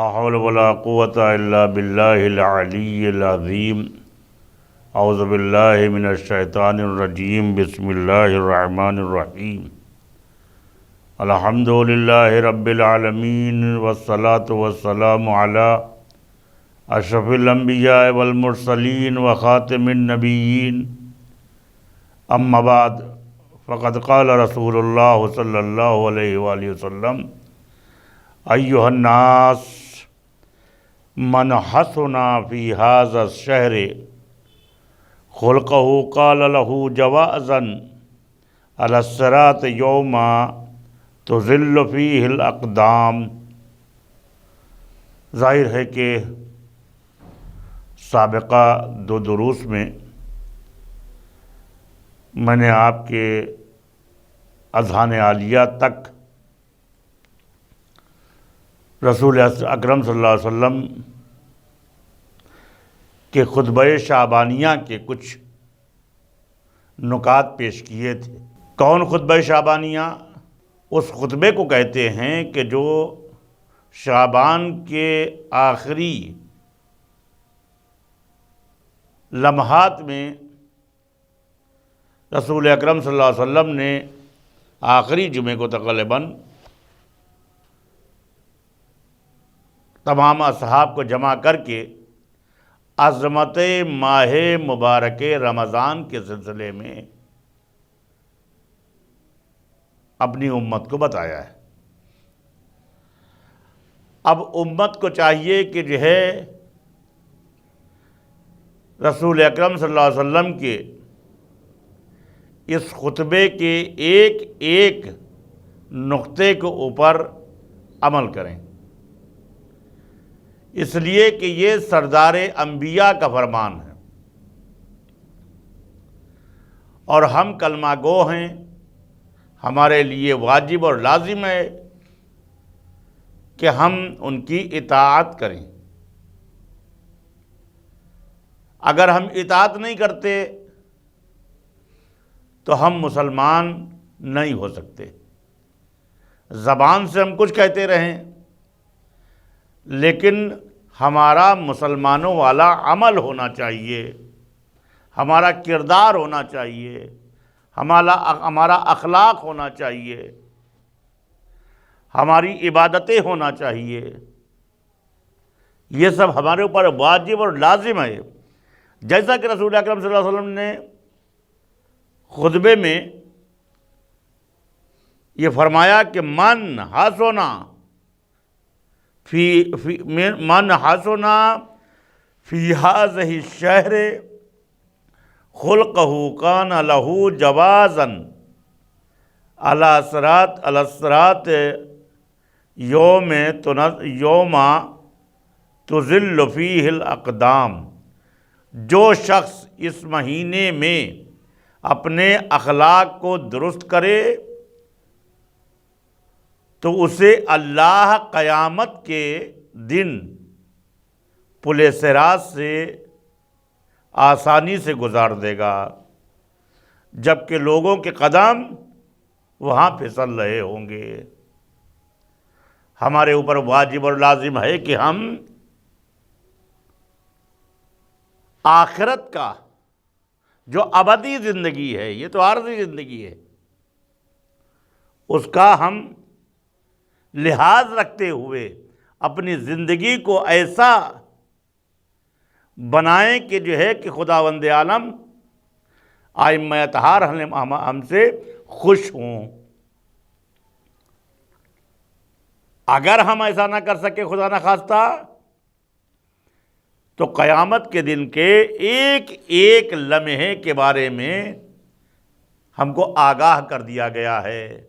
لا حول ولا قوة الا باللہ العلی العظیم اعوذ باللہ من الشیطان الرجیم بسم اللہ الرحمن الرحیم الحمد للہ رب العالمین والصلاة والسلام علی اشرف الانبیاء والمرسلین وخاتم النبیین اما بعد فقد قال رسول اللہ صلی اللہ علیہ وآلہ وسلم ایھا الناس من حسن فی ھذا الشہر خلقہ قال له جوازا علی الصراط یوم تظل فیہ الاقدام۔ ظاہر ہے کہ سابقہ دو دروس میں نے آپ کے اذہان عالیہ تک رسول اکرم صلی اللہ علیہ وسلم کے خطبہ شعبانیہ کے کچھ نکات پیش کیے تھے۔ کون خطبہ شعبانیہ؟ اس خطبے کو کہتے ہیں کہ جو شعبان کے آخری لمحات میں رسول اکرم صلی اللہ علیہ وسلم نے آخری جمعے کو تقریباً تمام اصحاب کو جمع کر کے عظمت ماہ مبارک رمضان کے سلسلے میں اپنی امت کو بتایا ہے۔ اب امت کو چاہیے کہ جو ہے رسول اکرم صلی اللہ علیہ وسلم کے اس خطبے کے ایک ایک نقطے کے اوپر عمل کریں، اس لیے کہ یہ سردار انبیاء کا فرمان ہے اور ہم کلمہ گو ہیں، ہمارے لیے واجب اور لازم ہے کہ ہم ان کی اطاعت کریں۔ اگر ہم اطاعت نہیں کرتے تو ہم مسلمان نہیں ہو سکتے۔ زبان سے ہم کچھ کہتے رہیں لیکن ہمارا مسلمانوں والا عمل ہونا چاہیے، ہمارا کردار ہونا چاہیے، ہمارا اخلاق ہونا چاہیے، ہماری عبادتیں ہونا چاہیے۔ یہ سب ہمارے اوپر واجب اور لازم ہے۔ جیسا کہ رسول اکرم صلی اللہ علیہ وسلم نے خطبے میں یہ فرمایا کہ من حسن فی ھذہ الشہر خلقہ کان لہ جوازا علی الصراط یوم تظل فیہ الاقدام۔ جو شخص اس مہینے میں اپنے اخلاق کو درست کرے تو اسے اللہ قیامت کے دن پل صراط سے آسانی سے گزار دے گا، جبکہ لوگوں کے قدم وہاں پھسل رہے ہوں گے۔ ہمارے اوپر واجب اور لازم ہے کہ ہم آخرت کا جو ابدی زندگی ہے، یہ تو عارضی زندگی ہے، اس کا ہم لحاظ رکھتے ہوئے اپنی زندگی کو ایسا بنائیں کہ جو ہے کہ خداوند عالم ائمہ اطہار ہم سے خوش ہوں۔ اگر ہم ایسا نہ کر سکے خدا نخواستہ تو قیامت کے دن کے ایک ایک لمحے کے بارے میں ہم کو آگاہ کر دیا گیا ہے۔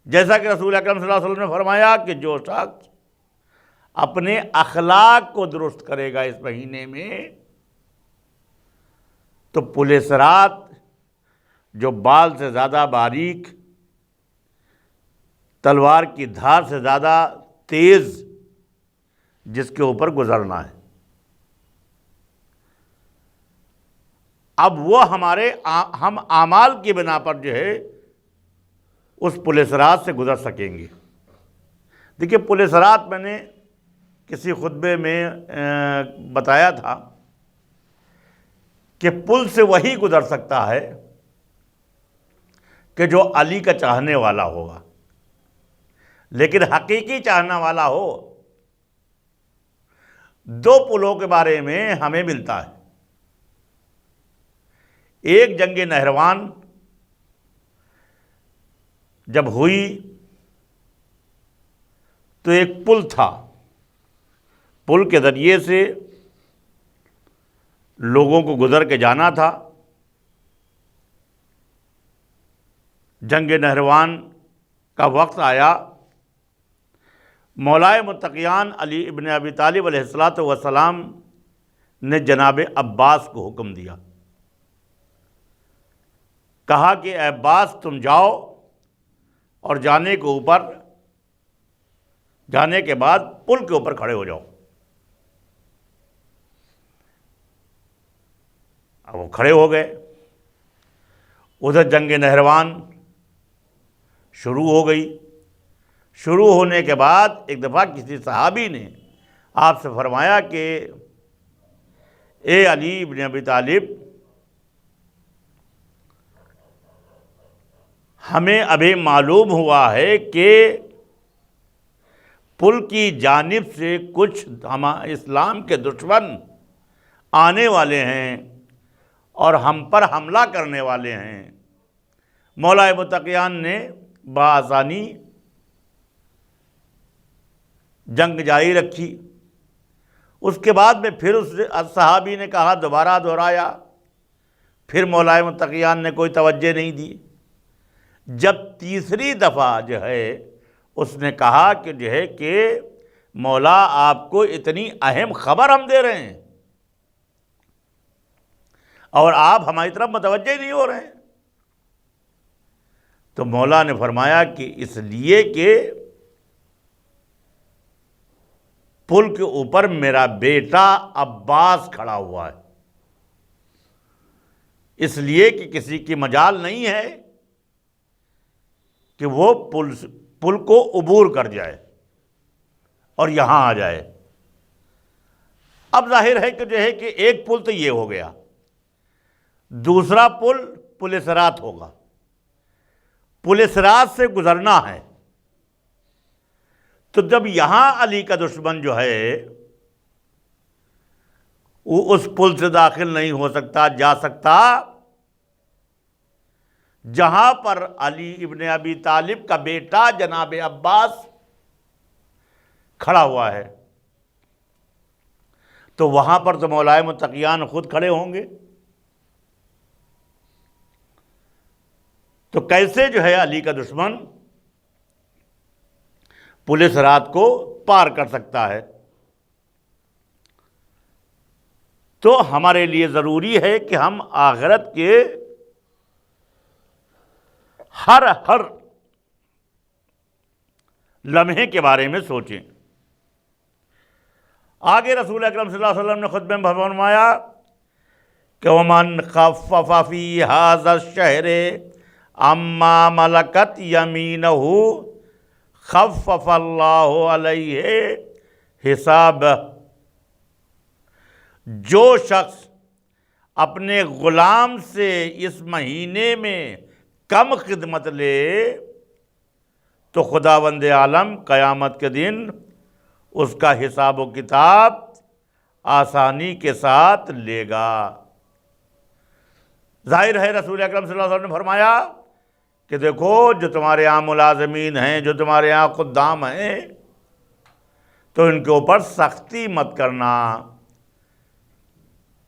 جیسا کہ رسول اکرم صلی اللہ علیہ وسلم نے فرمایا کہ جو شخص اپنے اخلاق کو درست کرے گا اس مہینے میں تو پل صراط جو بال سے زیادہ باریک، تلوار کی دھار سے زیادہ تیز جس کے اوپر گزرنا ہے، اب وہ ہم اعمال کی بنا پر جو ہے اس پل صراط سے گزر سکیں گے۔ دیکھیے پل صراط میں نے کسی خطبے میں بتایا تھا کہ پل سے وہی گزر سکتا ہے کہ جو علی کا چاہنے والا ہوگا، لیکن حقیقی چاہنے والا ہو۔ دو پلوں کے بارے میں ہمیں ملتا ہے، ایک جنگ نہروان جب ہوئی تو ایک پل تھا، پل کے ذریعے سے لوگوں کو گزر کے جانا تھا۔ جنگ نہروان کا وقت آیا، مولائے متقیان علی ابن ابی طالب علیہ السلام نے جناب عباس کو حکم دیا، کہا کہ اے عباس تم جاؤ اور جانے کے بعد پل کے اوپر کھڑے ہو جاؤ۔ اب وہ کھڑے ہو گئے، ادھر جنگ نہروان شروع ہو گئی۔ شروع ہونے کے بعد ایک دفعہ کسی صحابی نے آپ سے فرمایا کہ اے علی ابن ابی طالب، ہمیں ابھی معلوم ہوا ہے کہ پل کی جانب سے کچھ اسلام کے دشمن آنے والے ہیں اور ہم پر حملہ کرنے والے ہیں۔ مولائے متقیان نے بآسانی جنگ جاری رکھی۔ اس کے بعد میں پھر اس صحابی نے کہا، دوبارہ دہرایا، پھر مولائے متقیان نے کوئی توجہ نہیں دی۔ جب تیسری دفعہ اس نے کہا کہ مولا آپ کو اتنی اہم خبر ہم دے رہے ہیں اور آپ ہماری طرف متوجہ نہیں ہو رہے ہیں، تو مولا نے فرمایا کہ اس لیے کہ پل کے اوپر میرا بیٹا عباس کھڑا ہوا ہے، اس لیے کہ کسی کی مجال نہیں ہے کہ وہ پل کو عبور کر جائے اور یہاں آ جائے۔ اب ظاہر ہے کہ ایک پل تو یہ ہو گیا، دوسرا پل صراط ہوگا، پل صراط سے گزرنا ہے۔ تو جب یہاں علی کا دشمن وہ اس پل سے داخل نہیں ہو سکتا، جا سکتا جہاں پر علی ابن ابی طالب کا بیٹا جناب عباس کھڑا ہوا ہے، تو وہاں پر تو مولائے متقیان خود کھڑے ہوں گے۔ تو کیسے علی کا دشمن پل صراط کو پار کر سکتا ہے؟ تو ہمارے لیے ضروری ہے کہ ہم آخرت کے ہر لمحے کے بارے میں سوچیں۔ آگے رسول اکرم صلی اللہ علیہ وسلم نے خطبے میں فرمایا کہ وَمَنْ خَفَّفَ فِي هَذَا الشَّهْرِ عَمَّا مَلَكَتْ يَمِينُهُ خَفَّفَ اللَّهُ عَلَيْهِ حِسَابَهُ۔ جو شخص اپنے غلام سے اس مہینے میں کم خدمت لے تو خداوند عالم قیامت کے دن اس کا حساب و کتاب آسانی کے ساتھ لے گا۔ ظاہر ہے رسول اکرم صلی اللہ علیہ وسلم نے فرمایا کہ دیکھو، جو تمہارے یہاں ملازمین ہیں، جو تمہارے یہاں خدام ہیں، تو ان کے اوپر سختی مت کرنا،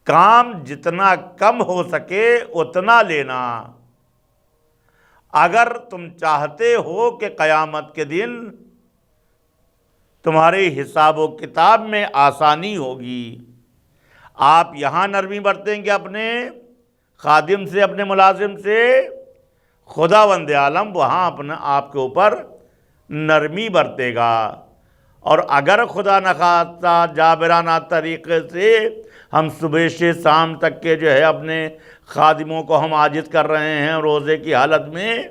کام جتنا کم ہو سکے اتنا لینا۔ اگر تم چاہتے ہو کہ قیامت کے دن تمہارے حساب و کتاب میں آسانی ہوگی، آپ یہاں نرمی برتیں گے اپنے خادم سے، اپنے ملازم سے، خداوند عالم وہاں آپ کے اوپر نرمی برتے گا۔ اور اگر خدا نخواستہ جابرانہ طریقے سے ہم صبح سے شام تک کے اپنے خادموں کو ہم عاجز کر رہے ہیں روزے کی حالت میں،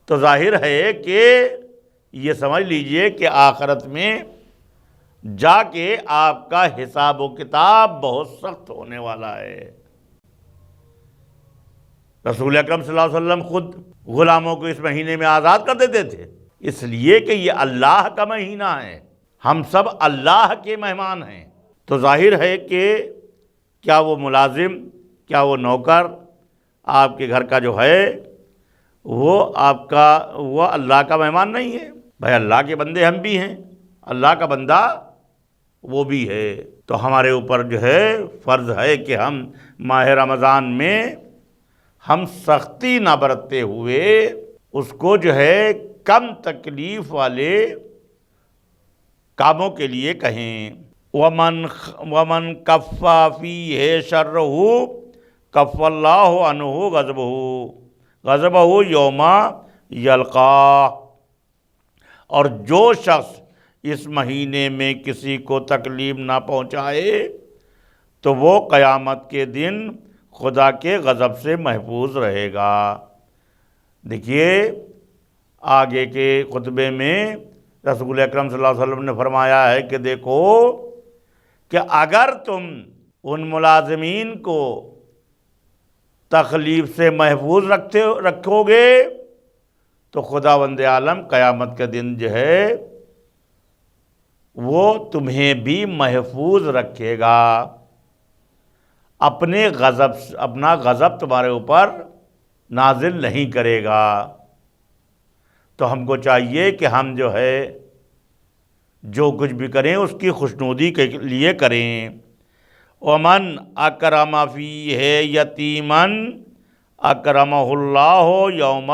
تو ظاہر ہے کہ یہ سمجھ لیجئے کہ آخرت میں جا کے آپ کا حساب و کتاب بہت سخت ہونے والا ہے۔ رسول اکرم صلی اللہ علیہ وسلم خود غلاموں کو اس مہینے میں آزاد کر دیتے تھے، اس لیے کہ یہ اللہ کا مہینہ ہے، ہم سب اللہ کے مہمان ہیں۔ تو ظاہر ہے کہ کیا وہ ملازم، کیا وہ نوکر آپ کے گھر کا جو ہے وہ اللہ کا مہمان نہیں ہے؟ بھائی اللہ کے بندے ہم بھی ہیں، اللہ کا بندہ وہ بھی ہے۔ تو ہمارے اوپر جو ہے فرض ہے کہ ہم ماہ رمضان میں ہم سختی نہ برتتے ہوئے اس کو جو ہے کم تکلیف والے کاموں کے لیے کہیں۔ وَمَنْ کَفَّ فِيهِ شَرَّهُ کَفَّ اللَّهُ عَنْهُ غَضَبَهُ یوم یلقاہ۔ اور جو شخص اس مہینے میں کسی کو تکلیف نہ پہنچائے تو وہ قیامت کے دن خدا کے غضب سے محفوظ رہے گا۔ دیکھیے آگے کے خطبے میں رسول اکرم صلی اللہ علیہ وسلم نے فرمایا ہے کہ دیکھو کہ اگر تم ان ملازمین کو تکلیف سے محفوظ رکھو گے تو خداوند عالم قیامت کے دن جو ہے وہ تمہیں بھی محفوظ رکھے گا، اپنا غضب تمہارے اوپر نازل نہیں کرے گا۔ تو ہم کو چاہیے کہ ہم جو ہے جو کچھ بھی کریں اس کی خوشنودی کے لیے کریں۔ وَمَنْ أَكْرَمَ فِيهِ يَتِيمًا أَكْرَمَهُ اللَّهُ يَوْمَ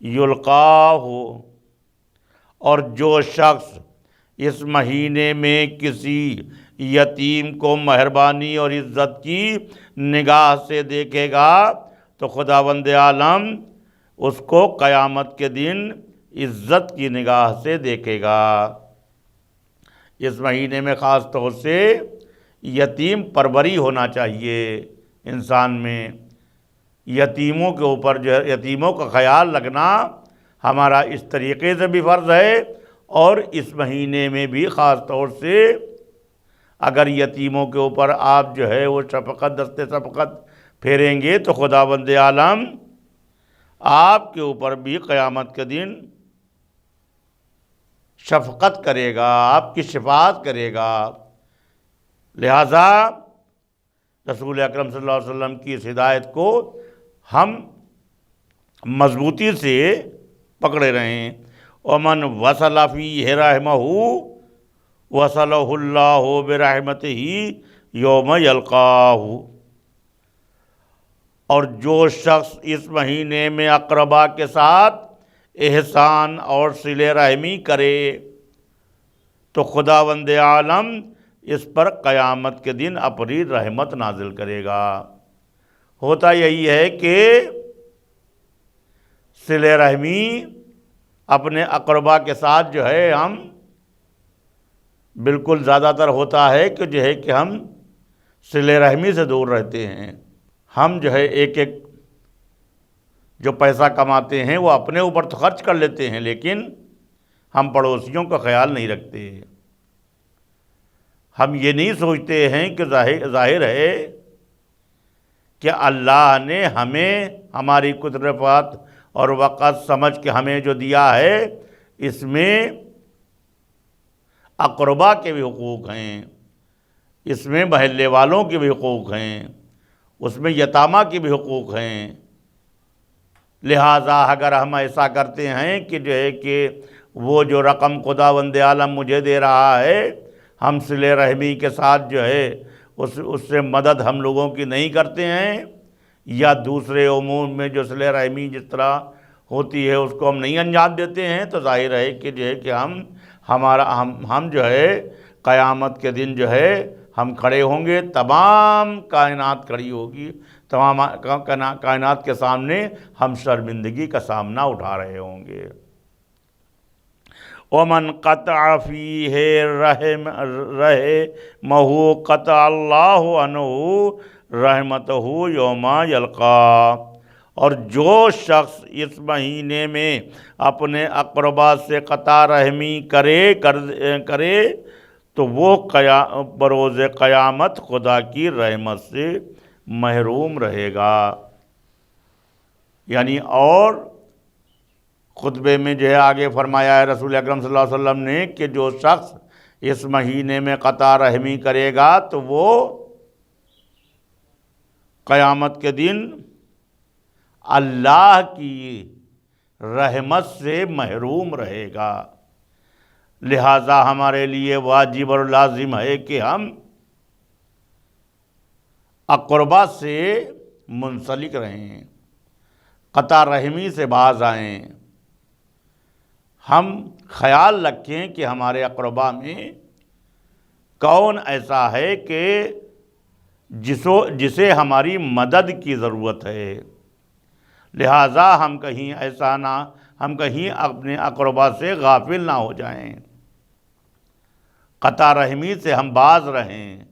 يُلْقَاهُ۔ اور جو شخص اس مہینے میں کسی یتیم کو مہربانی اور عزت کی نگاہ سے دیکھے گا تو خداوند عالم اس کو قیامت کے دن عزت کی نگاہ سے دیکھے گا۔ اس مہینے میں خاص طور سے یتیم پروری ہونا چاہیے انسان میں، یتیموں کے اوپر جو ہے یتیموں کا خیال رکھنا ہمارا اس طریقے سے بھی فرض ہے، اور اس مہینے میں بھی خاص طور سے اگر یتیموں کے اوپر آپ جو ہے وہ دست شفقت پھیریں گے تو خداوند عالم آپ کے اوپر بھی قیامت کے دن شفقت کرے گا، آپ کی شفاعت کرے گا۔ لہذا رسول اکرم صلی اللہ علیہ وسلم کی اس ہدایت کو ہم مضبوطی سے پکڑے رہیں۔ وَمَنْ وَصَلَ فِيهِ رَحْمَهُ وَصَلَهُ اللَّهُ بِرَحْمَتِهِ یوم یلقاہ۔ اور جو شخص اس مہینے میں اقربا کے ساتھ احسان اور صلہ رحمی کرے تو خداوند عالم اس پر قیامت کے دن اپنی رحمت نازل کرے گا۔ ہوتا یہی ہے کہ صلہ رحمی اپنے اقربا کے ساتھ جو ہے ہم بالکل زیادہ تر ہوتا ہے کہ جو ہے کہ ہم صلہ رحمی سے دور رہتے ہیں۔ ہم جو ہے ایک جو پیسہ کماتے ہیں وہ اپنے اوپر تو خرچ کر لیتے ہیں، لیکن ہم پڑوسیوں کا خیال نہیں رکھتے۔ ہم یہ نہیں سوچتے ہیں کہ ظاہر ہے کہ اللہ نے ہمیں ہماری قدرت اور وقت سمجھ کے ہمیں جو دیا ہے اس میں اقربا کے بھی حقوق ہیں، اس میں محلے والوں کے بھی حقوق ہیں، اس میں یتامہ کے بھی حقوق ہیں۔ لہٰذا اگر ہم ایسا کرتے ہیں کہ جو ہے کہ وہ جو رقم خداوند عالم مجھے دے رہا ہے ہم صلہ رحمی کے ساتھ جو ہے اس سے مدد ہم لوگوں کی نہیں کرتے ہیں، یا دوسرے امور میں جو صلہ رحمی جس طرح ہوتی ہے اس کو ہم نہیں انجام دیتے ہیں، تو ظاہر ہے کہ جو ہے کہ ہم جو ہے قیامت کے دن جو ہے ہم کھڑے ہوں گے، تمام کائنات کھڑی ہوگی، تمام کائنات کے سامنے ہم شرمندگی کا سامنا اٹھا رہے ہوں گے۔ وَمَنْ قَطَعَ فِيهِ رَحِمَهُ قَطَعَ اللَّهُ عَنْهُ رَحْمَتَهُ یوم یلقاہ۔ اور جو شخص اس مہینے میں اپنے اقربا سے قطع رحمی کرے تو وہ بروز قیامت خدا کی رحمت سے محروم رہے گا۔ یعنی اور خطبے میں جو ہے آگے فرمایا ہے رسول اکرم صلی اللہ علیہ وسلم نے کہ جو شخص اس مہینے میں قطع رحمی کرے گا تو وہ قیامت کے دن اللہ کی رحمت سے محروم رہے گا۔ لہذا ہمارے لیے واجب اور لازم ہے کہ ہم اقربا سے منسلک رہیں، قطع رحمی سے باز آئیں۔ ہم خیال رکھیں کہ ہمارے اقربا میں کون ایسا ہے کہ جسے ہماری مدد کی ضرورت ہے، لہٰذا ہم کہیں اپنے اقربا سے غافل نہ ہو جائیں، قطع رحمی سے ہم باز رہیں۔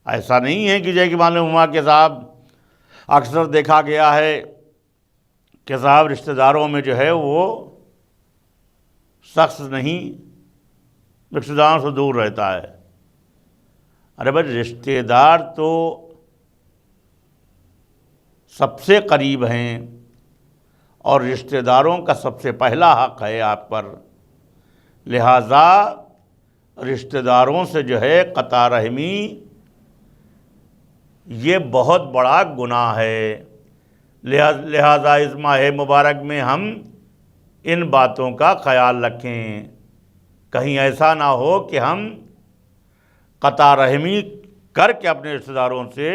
ایسا نہیں ہے کہ جیسے کہ معلوم ہوا کہ صاحب اکثر دیکھا گیا ہے کہ صاحب رشتہ داروں میں جو ہے وہ شخص نہیں، رشتہ داروں سے دور رہتا ہے۔ ارے بھائی رشتہ دار تو سب سے قریب ہیں اور رشتہ داروں کا سب سے پہلا حق ہے آپ پر، لہٰذا رشتہ داروں سے جو ہے قطع رحمی یہ بہت بڑا گناہ ہے۔ لہٰذا اس ماہ مبارک میں ہم ان باتوں کا خیال رکھیں، کہیں ایسا نہ ہو کہ ہم قطع رحمی کر کے اپنے رشتہ داروں سے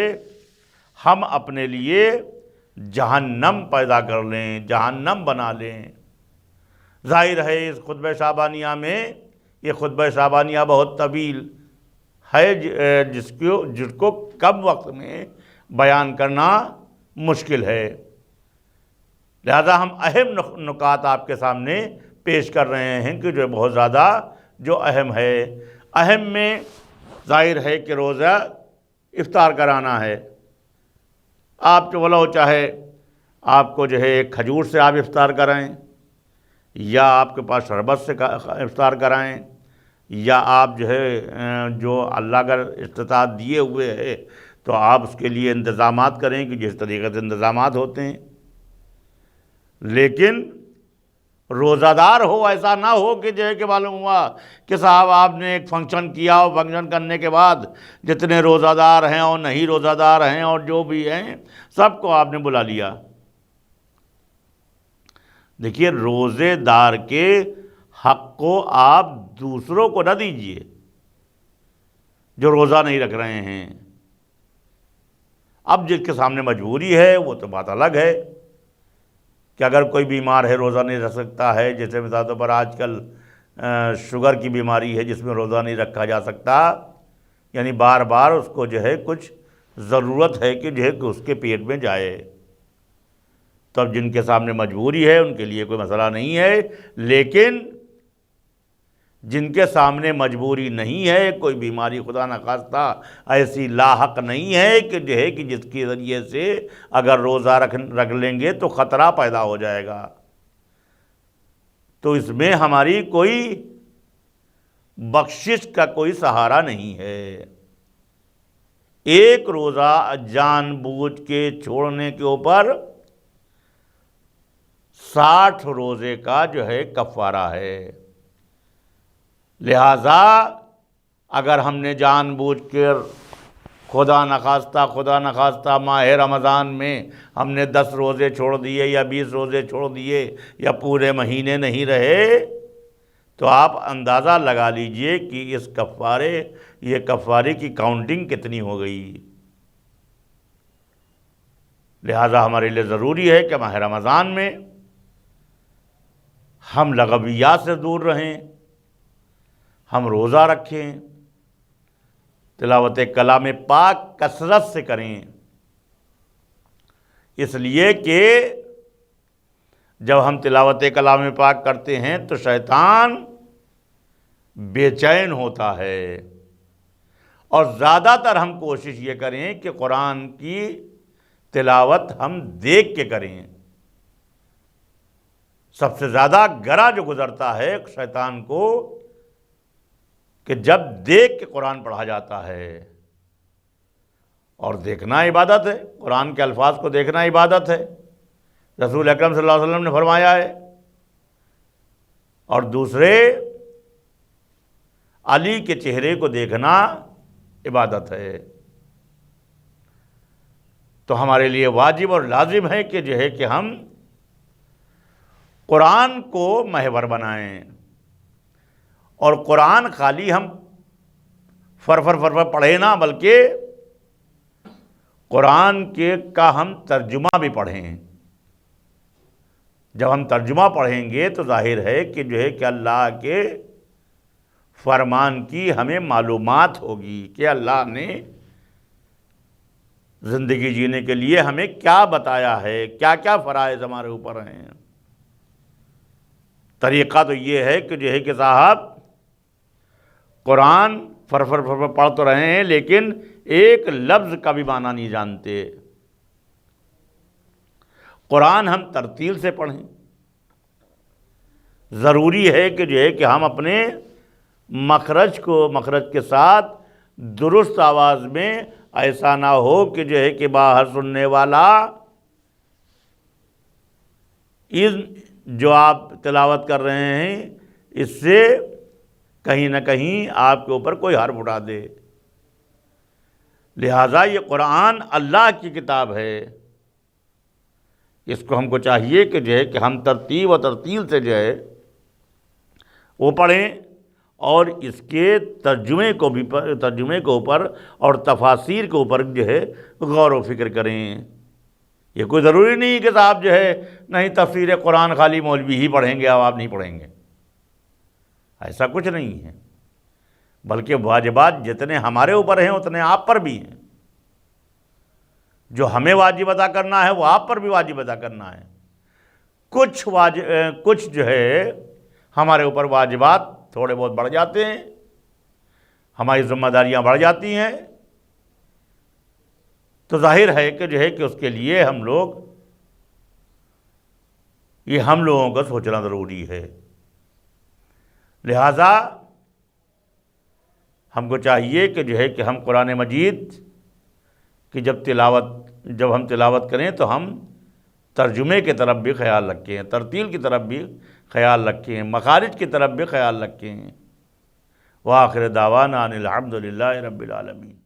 ہم اپنے لیے جہنم پیدا کر لیں، جہنم بنا لیں۔ ظاہر ہے اس خطبہ شعبانیہ میں، یہ خطبہ شعبانیہ بہت طویل ہے جس کو کم وقت میں بیان کرنا مشکل ہے، لہذا ہم اہم نکات آپ کے سامنے پیش کر رہے ہیں کہ جو بہت زیادہ جو اہم ہے۔ اہم میں ظاہر ہے کہ روزہ افطار کرانا ہے۔ آپ جو ولو چاہے آپ کو جو ہے ایک کھجور سے آپ افطار کرائیں، یا آپ کے پاس شربت سے افطار کرائیں، یا آپ جو ہے جو اللہ کا استطاعت دیے ہوئے ہے تو آپ اس کے لیے انتظامات کریں کہ جس طریقے سے انتظامات ہوتے ہیں، لیکن روزہ دار ہو، ایسا نہ ہو کہ جو ہے کہ معلوم ہوا کہ صاحب آپ نے ایک فنکشن کیا اور فنکشن کرنے کے بعد جتنے روزہ دار ہیں اور نہیں روزہ دار ہیں اور جو بھی ہیں سب کو آپ نے بلا لیا۔ دیکھیے روزے دار کے حق کو آپ دوسروں کو نہ دیجیے جو روزہ نہیں رکھ رہے ہیں۔ اب جس کے سامنے مجبوری ہے وہ تو بات الگ ہے کہ اگر کوئی بیمار ہے روزہ نہیں رکھ سکتا ہے، جیسے مثال طور پر آج کل شوگر کی بیماری ہے جس میں روزہ نہیں رکھا جا سکتا، یعنی بار بار اس کو جو ہے کچھ ضرورت ہے کہ جو ہے کہ اس کے پیٹ میں جائے، تو اب جن کے سامنے مجبوری ہے ان کے لیے کوئی مسئلہ نہیں ہے، لیکن جن کے سامنے مجبوری نہیں ہے، کوئی بیماری خدا نخواستہ ایسی لاحق نہیں ہے کہ جو ہے کہ جس کے ذریعے سے اگر روزہ رکھ لیں گے تو خطرہ پیدا ہو جائے گا، تو اس میں ہماری کوئی بخشش کا کوئی سہارا نہیں ہے۔ ایک روزہ جان بوجھ کے چھوڑنے کے اوپر 60 روزے کا جو ہے کفارہ ہے، لہٰذا اگر ہم نے جان بوجھ کر خدا نخواستہ ماہ رمضان میں ہم نے 10 روزے چھوڑ دیے یا 20 روزے چھوڑ دیے یا پورے مہینے نہیں رہے، تو آپ اندازہ لگا لیجئے کہ اس کفارے کی کاؤنٹنگ کتنی ہو گئی۔ لہٰذا ہمارے لیے ضروری ہے کہ ماہ رمضان میں ہم لغویات سے دور رہیں، ہم روزہ رکھیں، تلاوت کلام پاک کثرت سے کریں، اس لیے کہ جب ہم تلاوت کلام پاک کرتے ہیں تو شیطان بے چین ہوتا ہے، اور زیادہ تر ہم کوشش یہ کریں کہ قرآن کی تلاوت ہم دیکھ کے کریں۔ سب سے زیادہ گرا جو گزرتا ہے شیطان کو کہ جب دیکھ کے قرآن پڑھا جاتا ہے، اور دیکھنا عبادت ہے، قرآن کے الفاظ کو دیکھنا عبادت ہے، رسول اکرم صلی اللہ علیہ وسلم نے فرمایا ہے۔ اور دوسرے، علی کے چہرے کو دیکھنا عبادت ہے۔ تو ہمارے لیے واجب اور لازم ہے کہ جو ہے کہ ہم قرآن کو محور بنائیں، اور قرآن خالی ہم فرفر پڑھیں نہ، بلکہ قرآن کا ہم ترجمہ بھی پڑھیں۔ جب ہم ترجمہ پڑھیں گے تو ظاہر ہے کہ جو ہے کہ اللہ کے فرمان کی ہمیں معلومات ہوگی کہ اللہ نے زندگی جینے کے لیے ہمیں کیا بتایا ہے، کیا کیا فرائض ہمارے اوپر ہیں۔ طریقہ تو یہ ہے کہ جو ہے کہ صاحب قرآن فرفر پڑھ تو رہے ہیں، لیکن ایک لفظ کا بھی معنی نہیں جانتے۔ قرآن ہم ترتیل سے پڑھیں۔ ضروری ہے کہ جو ہے کہ ہم اپنے مخرج کے ساتھ درست آواز میں، ایسا نہ ہو کہ جو ہے کہ باہر سننے والا جو آپ تلاوت کر رہے ہیں اس سے کہیں نہ کہیں آپ کے اوپر کوئی حرف اٹھا دے۔ لہٰذا یہ قرآن اللہ کی کتاب ہے، اس کو ہم کو چاہیے کہ جو ہے کہ ہم ترتیب و ترتیل سے جو ہے وہ پڑھیں، اور اس کے ترجمے کے اوپر اور تفاسیر کے اوپر جو ہے غور و فکر کریں۔ یہ کوئی ضروری نہیں کہ صاحب جو ہے نہیں تفسیر قرآن خالی مولوی ہی پڑھیں گے، آپ نہیں پڑھیں گے، ایسا کچھ نہیں ہے، بلکہ واجبات جتنے ہمارے اوپر ہیں اتنے آپ پر بھی ہیں۔ جو ہمیں واجب ادا کرنا ہے وہ آپ پر بھی واجب ادا کرنا ہے۔ کچھ جو ہے ہمارے اوپر واجبات تھوڑے بہت بڑھ جاتے ہیں، ہماری ذمہ داریاں بڑھ جاتی ہیں، تو ظاہر ہے کہ جو ہے کہ اس کے لیے ہم لوگوں کو سوچنا ضروری ہے۔ لہٰذا ہم کو چاہیے کہ جو ہے کہ ہم قرآن مجید کی جب ہم تلاوت کریں تو ہم ترجمے کی طرف بھی خیال رکھیں، ترتیل کی طرف بھی خیال رکھیں، مخارج کی طرف بھی خیال رکھیں۔ وآخر دعوانا ان الحمد للہ رب العالمین۔